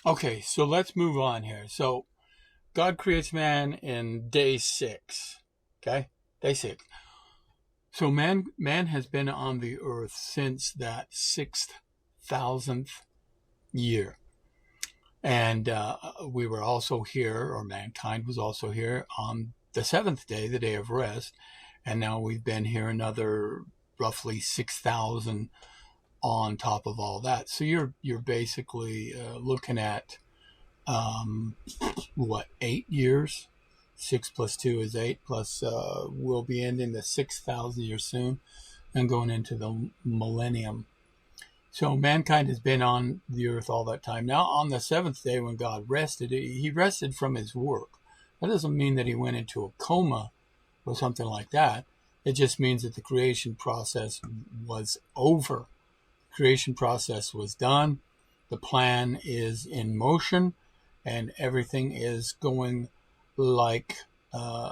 Okay, so let's move on here. So God creates man in day 6. Okay, day 6. So man has been on the earth since that 6,000th year. And we were also here, or mankind was also here on the 7th day, the day of rest. And now we've been here another roughly 6,000 on top of all that. So you're basically looking at what, 8 years? 6 plus 2 is 8. Plus we'll be ending the 6,000 years soon and going into the millennium. So mankind has been on the earth all that time. Now, on the 7th day, when God rested, he rested from his work. That doesn't mean that he went into a coma or something like that. It just means that the creation process was over. The creation process was done. The plan is in motion, and everything is going like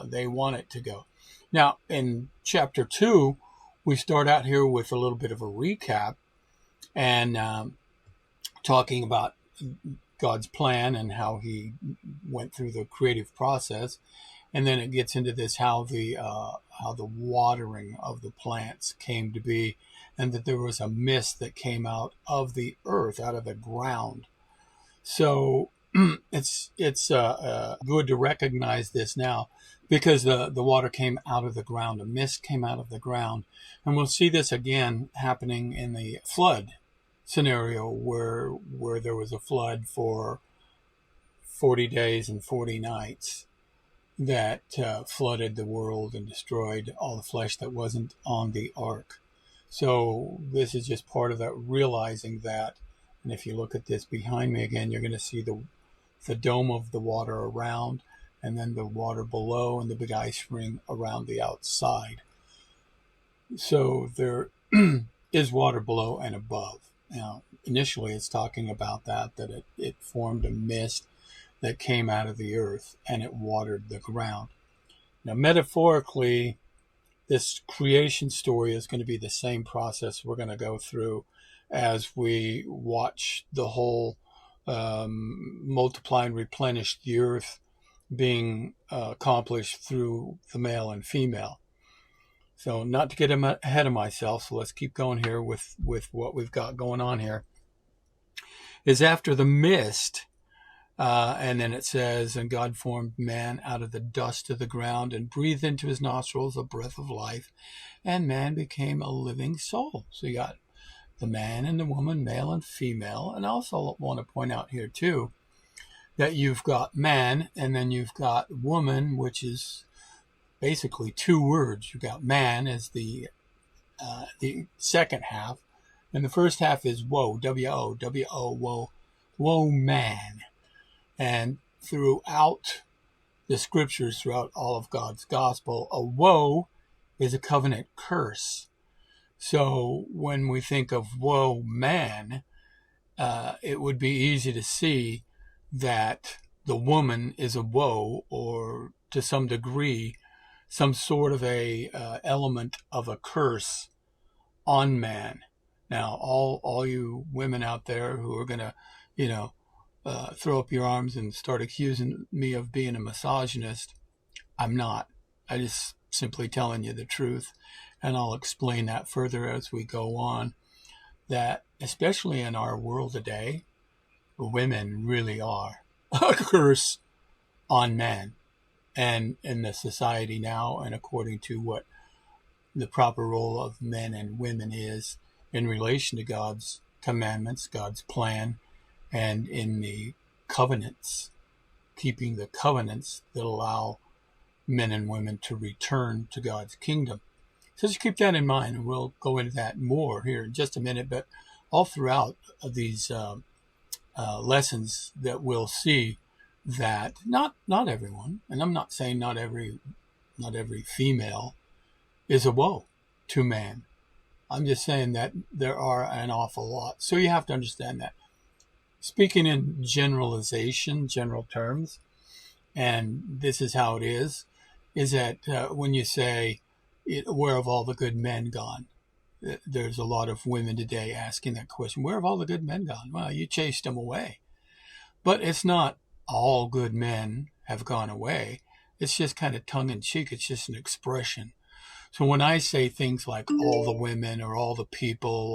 they want it to go. Now, in chapter 2, we start out here with a little bit of a recap and talking about God's plan and how he went through the creative process. And then it gets into this, how the watering of the plants came to be, and that there was a mist that came out of the earth, out of the ground. So it's good to recognize this now, because the water came out of the ground, a mist came out of the ground. And we'll see this again happening in the flood scenario, where there was a flood for 40 days and 40 nights that flooded the world and destroyed all the flesh that wasn't on the ark. So this is just part of that, realizing that. And if you look at this behind me again, you're going to see the dome of the water around, and then the water below, and the big ice ring around the outside. So there is water below and above. Now, initially it's talking about that it formed a mist that came out of the earth and it watered the ground. Now, metaphorically, this creation story is going to be the same process we're going to go through as we watch the whole multiply and replenish the earth being accomplished through the male and female. So, not to get ahead of myself, so let's keep going here with what we've got going on here. Is after the mist, and then it says, and God formed man out of the dust of the ground and breathed into his nostrils a breath of life, and man became a living soul. So you got the man and the woman, male and female. And I also want to point out here too that you've got man, and then you've got woman, which is basically 2 words. You've got man as the second half, and the first half is woe, W-O, W-O, woe, woe man. And throughout the scriptures, throughout all of God's gospel, a woe is a covenant curse. So when we think of woe man, it would be easy to see that the woman is a woe, or to some degree, some sort of a element of a curse on man. Now, all you women out there who are going to, throw up your arms and start accusing me of being a misogynist, I'm not. I just simply telling you the truth, and I'll explain that further as we go on, that especially in our world today, women really are a curse on men. And in the society now, and according to what the proper role of men and women is in relation to God's commandments, God's plan, and in the covenants, keeping the covenants that allow men and women to return to God's kingdom. So just keep that in mind, and we'll go into that more here in just a minute. But all throughout these lessons, that we'll see that not everyone, and I'm not saying not every female is a woe to man. I'm just saying that there are an awful lot. So you have to understand that. Speaking in generalization, general terms, and this is how it is that when you say, where have all the good men gone? There's a lot of women today asking that question. Where have all the good men gone? Well, you chased them away. But it's not all good men have gone away. It's just kind of tongue-in-cheek. It's just an expression. So when I say things like all the women or all the people,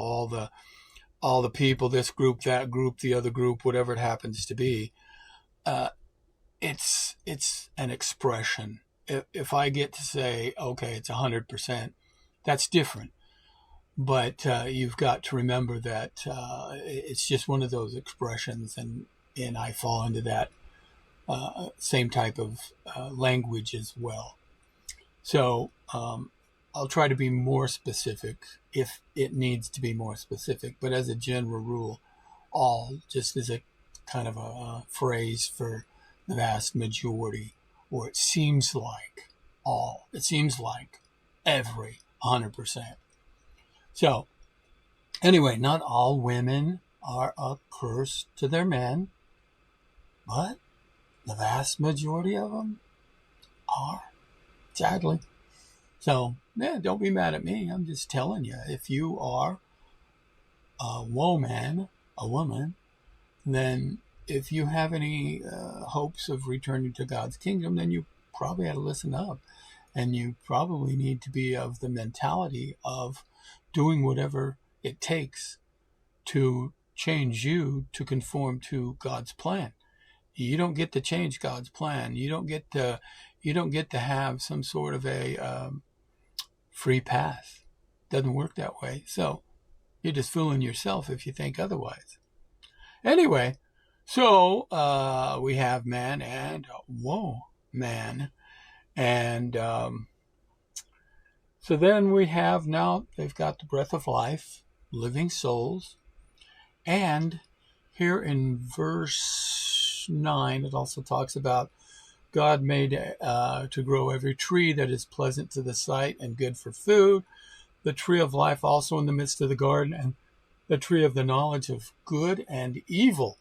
all the people, this group, that group, the other group, whatever it happens to be, it's an expression. If I get to say, okay, it's 100%, that's different. But you've got to remember that it's just one of those expressions, and I fall into that same type of language as well. So I'll try to be more specific if it needs to be more specific. But as a general rule, all just as a kind of a phrase for the vast majority, or it seems like all. It seems like every 100%. So anyway, not all women are a curse to their men, but the vast majority of them are, sadly. So, yeah, don't be mad at me. I'm just telling you, if you are a woman, then if you have any hopes of returning to God's kingdom, then you probably ought to listen up. And you probably need to be of the mentality of doing whatever it takes to change you to conform to God's plan. You don't get to change God's plan. You don't get to have some sort of a free pass. Doesn't work that way. So you're just fooling yourself if you think otherwise. Anyway, so we have man and woman. And so then we have now, they've got the breath of life, living souls. And here in verse 9, it also talks about God made to grow every tree that is pleasant to the sight and good for food, the tree of life also in the midst of the garden, and the tree of the knowledge of good and evil.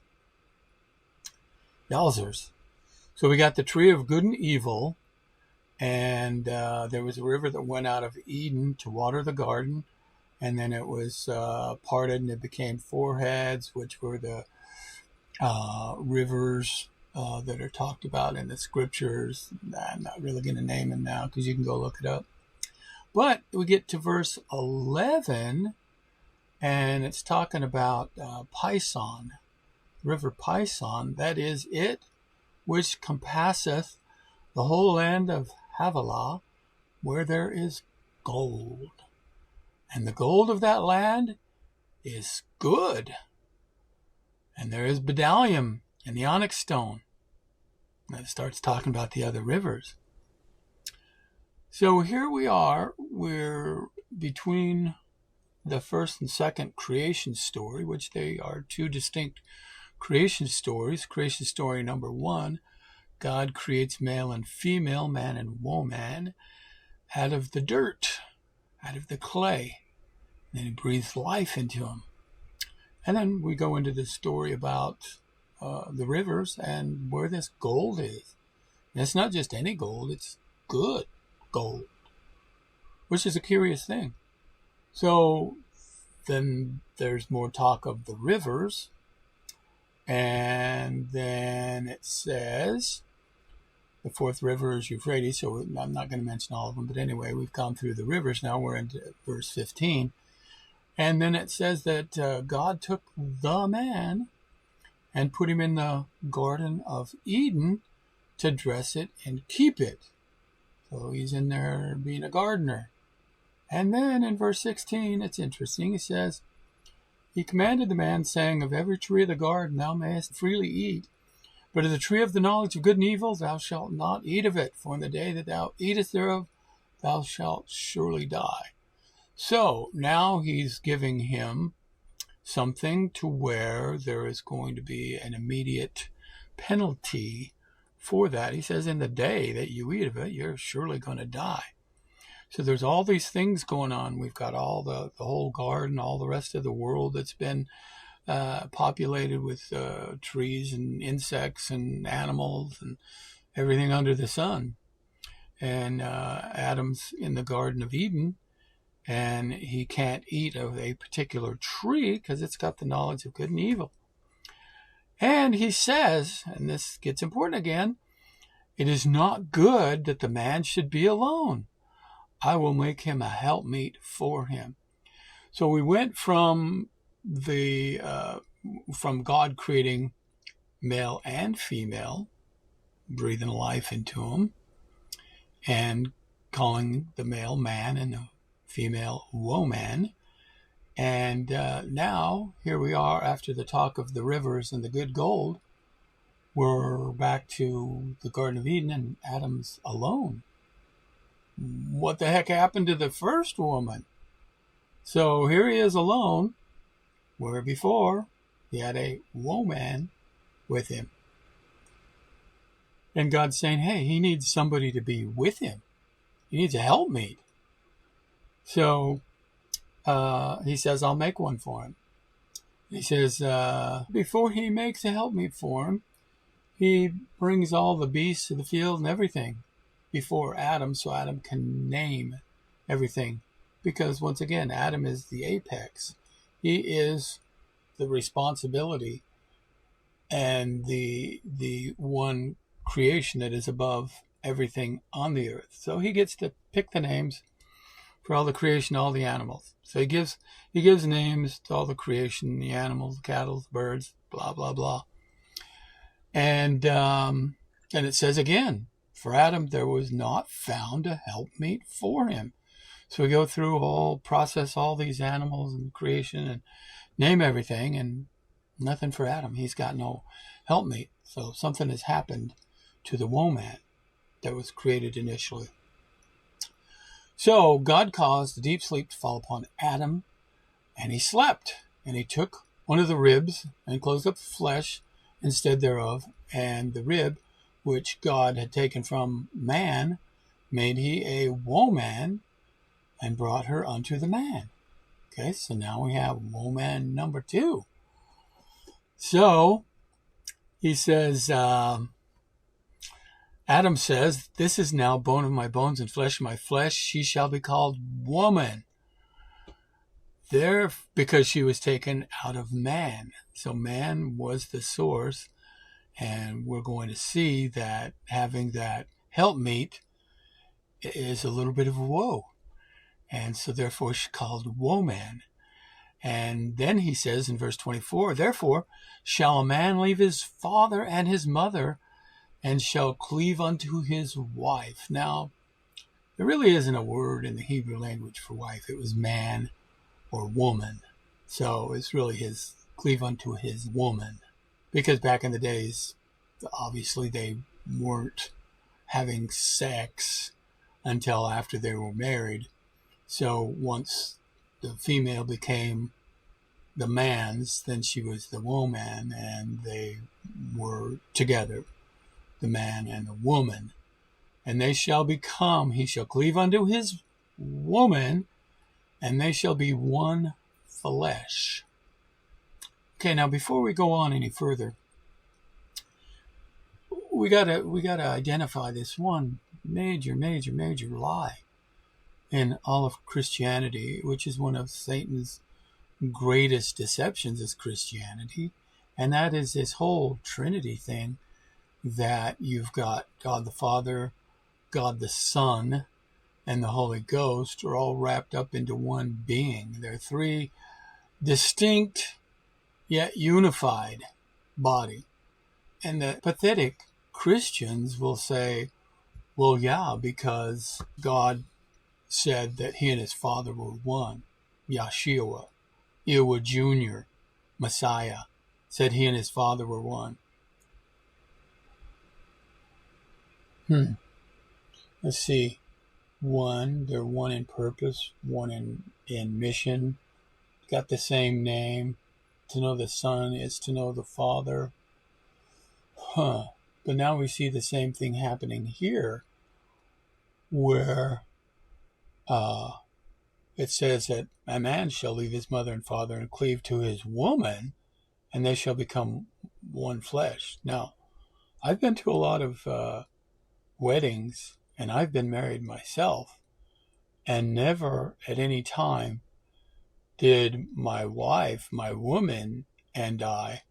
Yowzers. So we got the tree of good and evil, and there was a river that went out of Eden to water the garden, and then it was parted and it became four heads, which were the rivers that are talked about in the scriptures. I'm not really going to name them now because you can go look it up. But we get to verse 11, and it's talking about Pison, River Pison, that is it, which compasseth the whole land of Havilah, where there is gold. And the gold of that land is good. And there is bdellium and the onyx stone. And it starts talking about the other rivers. So here we are. We're between the first and second creation story, which they are two distinct creation stories. Creation story number 1, God creates male and female, man and woman, out of the dirt, out of the clay. And then he breathes life into them. And then we go into the story about the rivers and where this gold is. And it's not just any gold, it's good gold, which is a curious thing. So then there's more talk of the rivers. And then it says the fourth river is Euphrates. So I'm not going to mention all of them. But anyway, we've gone through the rivers. Now we're into verse 15. And then it says that God took the man and put him in the Garden of Eden to dress it and keep it. So he's in there being a gardener. And then in verse 16, it's interesting. It says, he commanded the man, saying, of every tree of the garden thou mayest freely eat, but of the tree of the knowledge of good and evil thou shalt not eat of it, for in the day that thou eatest thereof thou shalt surely die. So now he's giving him something to where there is going to be an immediate penalty for that. He says, in the day that you eat of it, you're surely going to die. So there's all these things going on. We've got all the whole garden, all the rest of the world that's been populated with trees and insects and animals and everything under the sun. And Adam's in the Garden of Eden, and he can't eat of a particular tree because it's got the knowledge of good and evil. And he says, and this gets important again, it is not good that the man should be alone. I will make him a helpmeet for him. So we went from from God creating male and female, breathing life into them, and calling the male man and the female woman. And now, here we are after the talk of the rivers and the good gold. We're back to the Garden of Eden and Adam's alone. What the heck happened to the first woman? So here he is alone, where before he had a woman with him. And God's saying, hey, he needs somebody to be with him. He needs a helpmate. So he says, I'll make one for him. He says, before he makes a helpmeet for him, he brings all the beasts of the field and everything before Adam, so Adam can name everything. Because once again, Adam is the apex. He is the responsibility and the one creation that is above everything on the earth. So he gets to pick the names for all the creation, all the animals. So he gives names to all the creation, the animals, the cattle, the birds, blah, blah, blah. And it says again, for Adam there was not found a helpmeet for him. So we go through process all these animals and creation and name everything, and nothing for Adam. He's got no helpmeet. So something has happened to the woman that was created initially. So God caused a deep sleep to fall upon Adam, and he slept. And he took one of the ribs and closed up the flesh instead thereof, and the rib which God had taken from man made he a woman and brought her unto the man. Okay, so now we have woman number 2. So he says, Adam says, this is now bone of my bones and flesh of my flesh. She shall be called woman. There, because she was taken out of man. So man was the source. And we're going to see that having that helpmeet is a little bit of a woe. And so therefore she's called woman. And then he says in verse 24, therefore shall a man leave his father and his mother and shall cleave unto his wife. Now, there really isn't a word in the Hebrew language for wife. It was man or woman. So it's really his cleave unto his woman. Because back in the days, obviously they weren't having sex until after they were married. So once the female became the man's, then she was the woman, and they were together, the man and the woman. And they shall become, he shall cleave unto his woman, and they shall be one flesh. Okay, now before we go on any further, we gotta identify this one major lie in all of Christianity, which is one of Satan's greatest deceptions is Christianity, and that is this whole Trinity thing, that you've got God the Father, God the Son, and the Holy Ghost are all wrapped up into one being. They're 3 distinct yet unified body. And the pathetic Christians will say, well, yeah, because God said that he and his Father were one. Yeshua, Ewa Jr., Messiah, said he and his Father were one. Let's see. They're one in purpose, one in mission, got the same name. To know the Son is to know the Father. But now we see the same thing happening here, where it says that a man shall leave his mother and father and cleave to his woman, and they shall become one flesh. Now, I've been to a lot of weddings, and I've been married myself, and never at any time did my wife, my woman, and I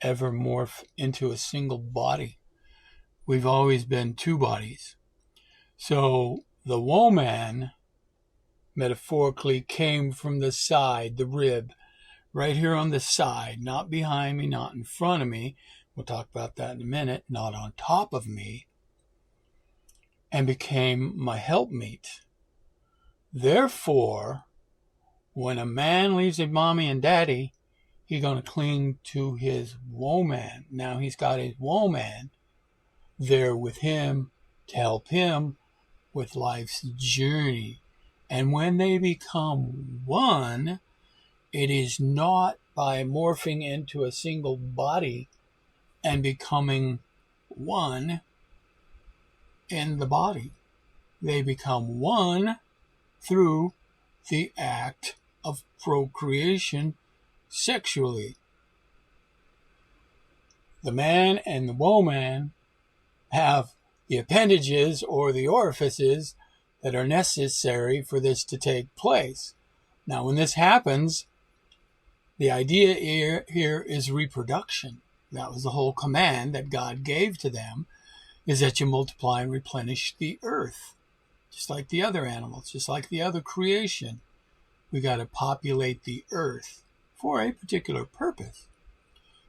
ever morph into a single body. We've always been two bodies. So the woman, metaphorically, came from the side, the rib, right here on the side, not behind me, not in front of me. We'll talk about that in a minute. Not on top of me, and became my helpmeet. Therefore, when a man leaves his mommy and daddy, he's going to cling to his woman. Now he's got his woman there with him to help him with life's journey. And when they become one, it is not by morphing into a single body and becoming one in the body. They become one through the act of procreation sexually. The man and the woman have the appendages or the orifices that are necessary for this to take place. Now, when this happens, the idea here is reproduction. That was the whole command that God gave to them, is that you multiply and replenish the earth, just like the other animals, just like the other creation. We got to populate the earth for a particular purpose.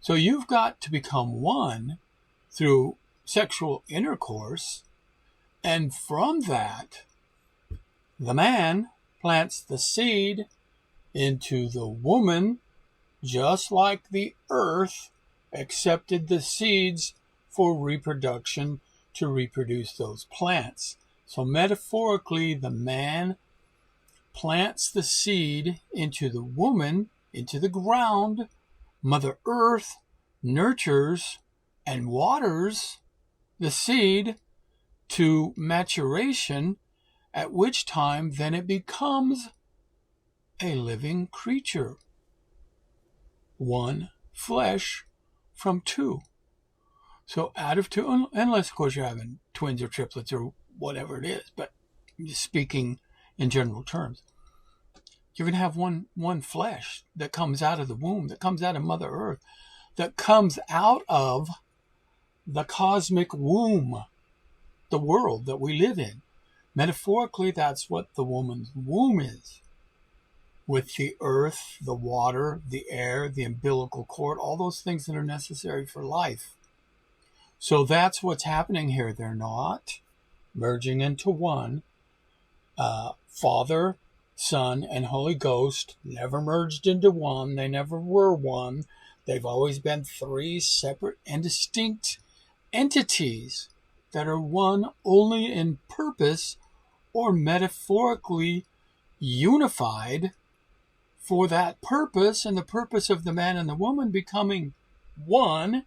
So you've got to become one through sexual intercourse, and from that, the man plants the seed into the woman, just like the earth accepted the seeds for reproduction to reproduce those plants. So metaphorically, the man plants the seed into the woman, into the ground. Mother Earth nurtures and waters the seed to maturation, at which time then it becomes a living creature. One flesh from two. So out of two, unless of course you're having twins or triplets or whatever it is, but I'm just speaking in general terms. You're going to have one flesh that comes out of the womb, that comes out of Mother Earth, that comes out of the cosmic womb, the world that we live in. Metaphorically, that's what the woman's womb is. With the earth, the water, the air, the umbilical cord, all those things that are necessary for life. So that's what's happening here. They're not merging into one. Father, Son, and Holy Ghost never merged into one. They never were one. They've always been three separate and distinct entities that are one only in purpose, or metaphorically unified for that purpose. And the purpose of the man and the woman becoming one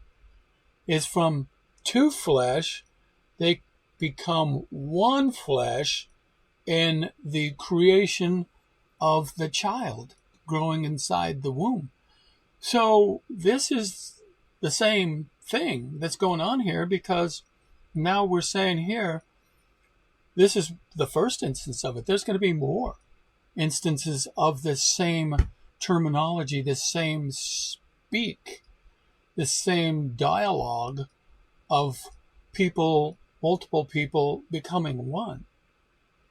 is from two flesh, they become one flesh in the creation of the child growing inside the womb. So this is the same thing that's going on here, because now we're saying here, this is the first instance of it. There's going to be more instances of this same terminology, this same speak, this same dialogue of people, multiple people becoming one.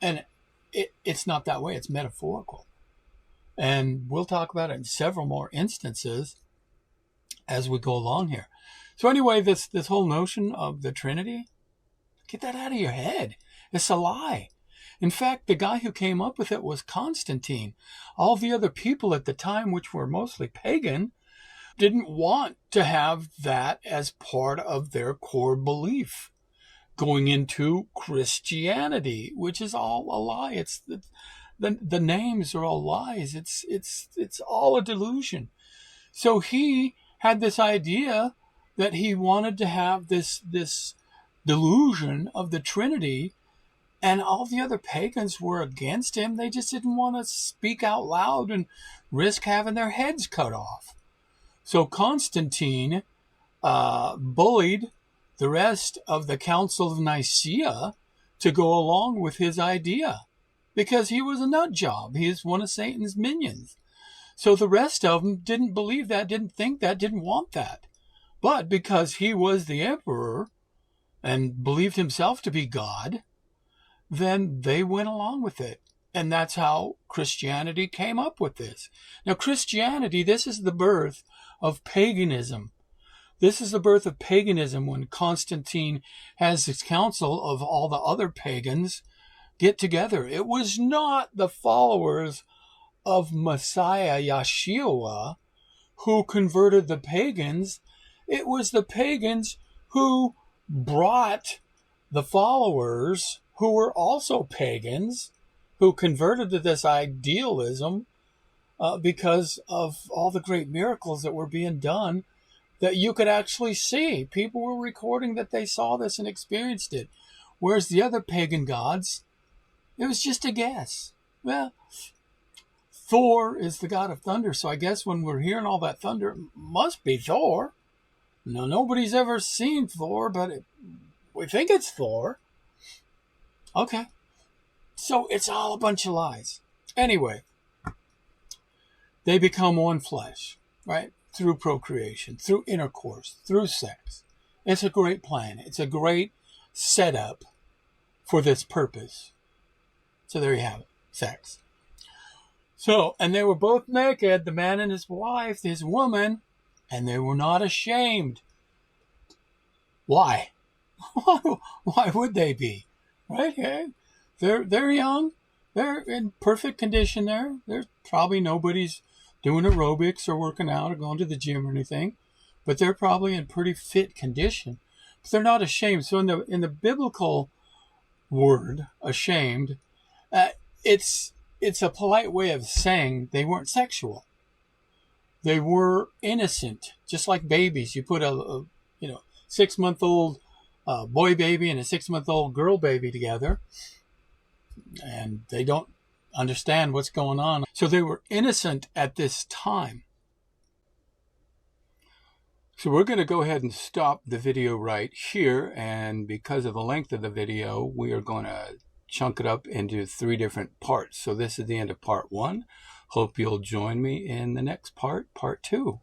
And it's not that way. It's metaphorical. And we'll talk about it in several more instances as we go along here. So anyway, this whole notion of the Trinity, get that out of your head. It's a lie. In fact, the guy who came up with it was Constantine. All the other people at the time, which were mostly pagan, didn't want to have that as part of their core belief going into Christianity, which is all a lie. It's the names are all lies. It's all a delusion. So he had this idea that he wanted to have this delusion of the Trinity, and all the other pagans were against him. They just didn't want to speak out loud and risk having their heads cut off. So Constantine bullied the rest of the Council of Nicaea to go along with his idea, because he was a nut job. He is one of Satan's minions. So the rest of them didn't believe that, didn't think that, didn't want that. But because he was the emperor and believed himself to be God, then they went along with it. And that's how Christianity came up with this. Now, Christianity, this is the birth of paganism. This is the birth of paganism when Constantine has his council of all the other pagans get together. It was not the followers of Messiah Yeshua who converted the pagans. It was the pagans who brought the followers who were also pagans, who converted to this idealism because of all the great miracles that were being done that you could actually see. People were recording that they saw this and experienced it. Whereas the other pagan gods, it was just a guess. Well, Thor is the god of thunder, so I guess when we're hearing all that thunder, it must be Thor. Now, nobody's ever seen Thor, but we think it's Thor. Okay. So it's all a bunch of lies. Anyway, they become one flesh, right? Through procreation, through intercourse, through sex. It's a great plan. It's a great setup for this purpose. So there you have it, sex. So, and they were both naked, the man and his wife, his woman, and they were not ashamed. Why? Why would they be? Right? Hey, they're young. They're in perfect condition there. There's probably nobody's doing aerobics or working out or going to the gym or anything, but they're probably in pretty fit condition. But they're not ashamed. So in the biblical word, ashamed, it's a polite way of saying they weren't sexual. They were innocent, just like babies. You put a 6-month-old boy baby and a 6-month-old girl baby together, and they don't understand what's going on. So they were innocent at this time. So we're going to go ahead and stop the video right here, and because of the length of the video, we are going to chunk it up into 3 different parts. So this is the end of part 1. Hope you'll join me in the next part, part 2.